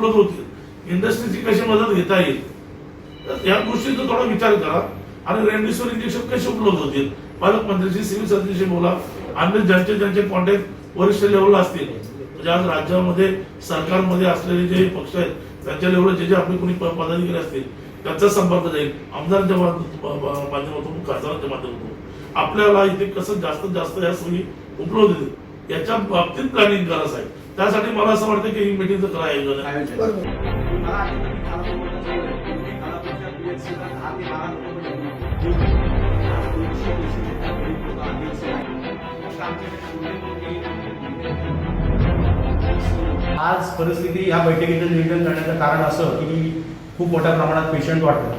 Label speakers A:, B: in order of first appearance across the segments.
A: उपलब्ध होतील, इंडस्ट्रीची कशी मदत घेता येईल, तर या गोष्टीचा थोडा विचार करा. आणि रेमडेसिवीर इंजेक्शन कसे उपलब्ध होतील, पालकमंत्र्यांशी, सिव्हिल सर्जनशी बोला. अन्य ज्यांचे कॉन्टॅक्ट वरिष्ठ लेवलला असतील, म्हणजे आज राज्यामध्ये सरकारमध्ये असलेले जे पक्ष आहेत त्यांच्या लेवलला जे आपले कोणी पदाधिकारी असतील त्यांचा संपर्क जाईल. आमदारांच्या माध्यमातून, खासदारांच्या माध्यमातून आपल्याला इथे कसं जास्तीत जास्त या सोयी उपलब्ध होतील याच्या बाबतीत प्लॅनिंग करा साहेब. त्यासाठी मला असं वाटतं की ही मीटिंगचं करा आयोजन आहे.
B: आज परिस्थिती या बैठकीचं नियोजन करण्याचं कारण असं की खूप मोठ्या प्रमाणात पेशंट वाटतं.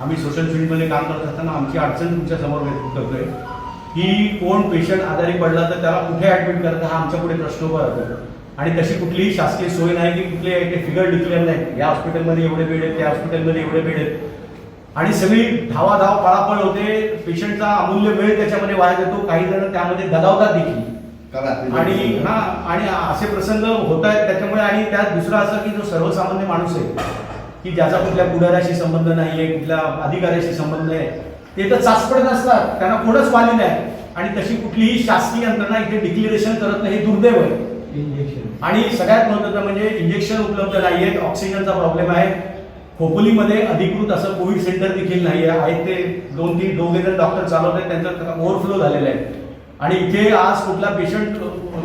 B: आम्ही सोशल फील्डमध्ये काम करत असताना आमची अडचण तुमच्या समोर व्यक्त करतोय की कोण पेशंट आजारी पडला तर त्याला कुठे ऍडमिट करता हा आमच्या पुढे प्रश्न उभा राहतो. आणि तशी कुठलीही शासकीय सोय नाही की कुठले फिगर डिक्लेअर नाही, या हॉस्पिटलमध्ये एवढे बेड आहेत, त्या हॉस्पिटलमध्ये एवढे बेड आहेत. आणि सगळी धावाधाव पळापळ होते, पेशंटचा अमूल्य वेळ त्याच्यामध्ये वाया जातो, काही जण त्यामध्ये दगावतात देखील. आणि असे प्रसंग होत आहेत त्याच्यामुळे. आणि त्यात दुसरं असं की जो सर्वसामान्य माणूस आहे की ज्याचा कुठल्या पुढाऱ्याशी संबंध नाहीये, कुठल्या अधिकाऱ्याशी संबंध नाही, ते तर चाचपडत असतात, त्यांना कोणच वाली नाही. आणि तशी कुठलीही शासकीय यंत्रणा इथे डिक्लेरेशन करत नाही, हे दुर्दैव आहे. आणि सगळ्यात महत्त्वाचं म्हणजे इंजेक्शन उपलब्ध नाहीये, ऑक्सिजनचा प्रॉब्लेम आहे. खोपोलीमध्ये अधिकृत असं कोविड सेंटर देखील नाही आहे. ते 2-3 दोघे जण डॉक्टर चालवत आहेत, त्यांचा ओव्हरफ्लो झालेला आहे. आणि इथे आज कुठला पेशंट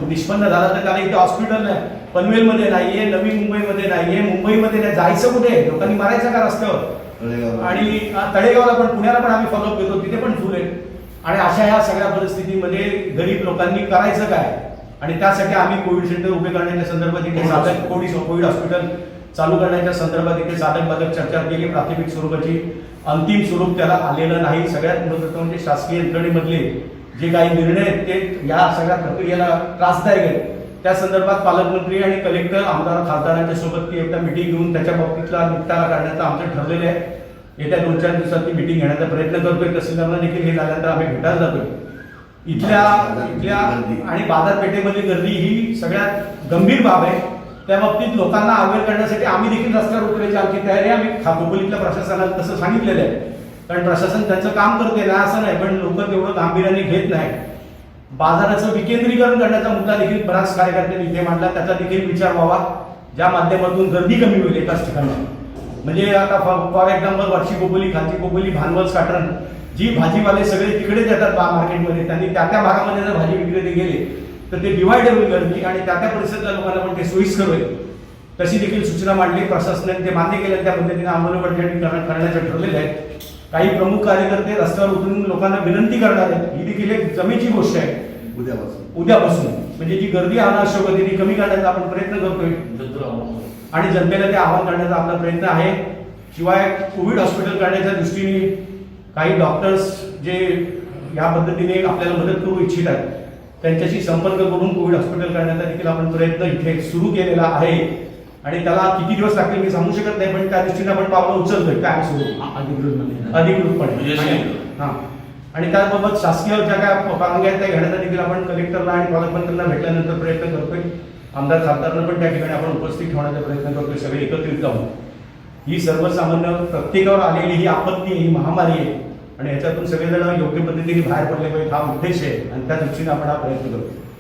B: निष्पन्न झाला तर त्याला इथे हॉस्पिटल नाही, पनवेलमध्ये नाहीये, नवी मुंबईमध्ये नाहीये, मुंबईमध्ये नाही. जायचं कुठे? लोकांनी मारायचं का रस्त्यावर? आणि तळेगावला पण, पुण्याला पण आम्ही फॉलोअप घेतो, तिथे पण फुल आहे. आणि अशा ह्या सगळ्या परिस्थितीमध्ये गरीब लोकांनी करायचं काय? आणि त्यासाठी आम्ही कोविड सेंटर उभे करण्याच्या संदर्भात इथे साधक कोविड हॉस्पिटल चालू करण्याच्या संदर्भात इथे साधक बाधक चर्चा केली. प्राथमिक स्वरूपाची, अंतिम स्वरूप त्याला आलेलं नाही. सगळ्यात महत्त्वाचं म्हणजे शासकीय यंत्रणेमधले जे काही निर्णय आहेत ते या सगळ्या प्रक्रियेला त्रासदायक आहेत. त्या संदर्भात पालकमंत्री आणि कलेक्टर, आमदार, खासदारांच्या सोबत ती एकदा मिटिंग घेऊन त्याच्या बाबतीतला निपटारा करण्याचं आमचं ठरलेलं आहे. येत्या 2-4 दिवसात ती मिटिंग घेण्याचा प्रयत्न करतोय. तहसीलदारांना देखील हे झाल्यानंतर आम्ही भेटायला जातोय. इथल्या आणि बाजारपेठेमधली गर्दी ही सगळ्यात गंभीर बाब आहे. त्या बाबतीत लोकांना अवेअर करण्यासाठी आम्ही देखील रस्त्यावर उतरायची आमची तयारी आहे. आम्ही खोपोलीतल्या प्रशासनाला तसं सांगितलेलं आहे, कारण प्रशासन त्यांचं काम करते ना असं नाही, पण लोक तेवढं गांभीर्याने घेत नाही. बाजाराचं विकेंद्रीकरण करण्याचा मुद्दा देखील बऱ्याच कार्यकर्त्यांनी इथे मांडला, त्याचा देखील विचार व्हावा, ज्या माध्यमातून गर्दी कमी होईल एकाच ठिकाणी. म्हणजे आता फॉर एक्झाम्पल वरची खोपोली, खालची खोपोली, भानवल, काटरण, जी भाजीवाले सगळे तिकडेच येतात मार्केटमध्ये, त्यांनी त्या भागामध्ये जर भाजी विक्रेते गेले तर ते डिवायडर होईल गर्दी आणि त्या परिसरातल्या लोकांना पण ते सोयीस्कर होईल. तशी देखील सूचना मांडली प्रशासनाने, ते मान्य केलं. त्या पद्धतीने अंमलबजावणी करण्याचं ठरलेलं आहे. काही प्रमुख कार्यकर्ते रस्त्यावर उतरून लोकांना विनंती करणार आहेत. ही देखील एक जमेची गोष्ट आहे. उद्यापासून म्हणजे जी गर्दी अनावश्यक होती ती कमी करण्याचा आपण प्रयत्न करतोय आणि जनतेला ते आवाहन करण्याचा आपला प्रयत्न आहे. शिवाय कोविड हॉस्पिटल करण्याच्या दृष्टीने काही डॉक्टर्स जे या पद्धतीने आपल्याला मदत करू इच्छितात त्यांच्याशी संपर्क करून कोविड हॉस्पिटल करण्याचा देखील आपण प्रयत्न इथे सुरू केलेला आहे. आणि त्याला किती दिवस लागतील मी सांगू शकत नाही, पण त्या दृष्टीने आपण पावलं उचलतोय काय सुरू अधिकृतपणे. हां, आणि त्याबाबत शासकीय ज्या काय परवानग्या आहेत त्या घेण्याचा देखील आपण कलेक्टरला आणि पालकमंत्र्यांना भेटल्यानंतर प्रयत्न करतोय. आमदार खासदारांना पण त्या ठिकाणी आपण उपस्थित ठेवण्याचा प्रयत्न करतोय, सगळे एकत्रित जाऊन. ही सर्वसामान्य प्रत्येकावर आलेली ही आपत्ती, ही महामारी आहे आणि याच्यातून सगळेजण योग्य पद्धतीने बाहेर पडले पाहिजे हा उद्देश आहे आणि त्या दृष्टीने आपण हा प्रयत्न करतो.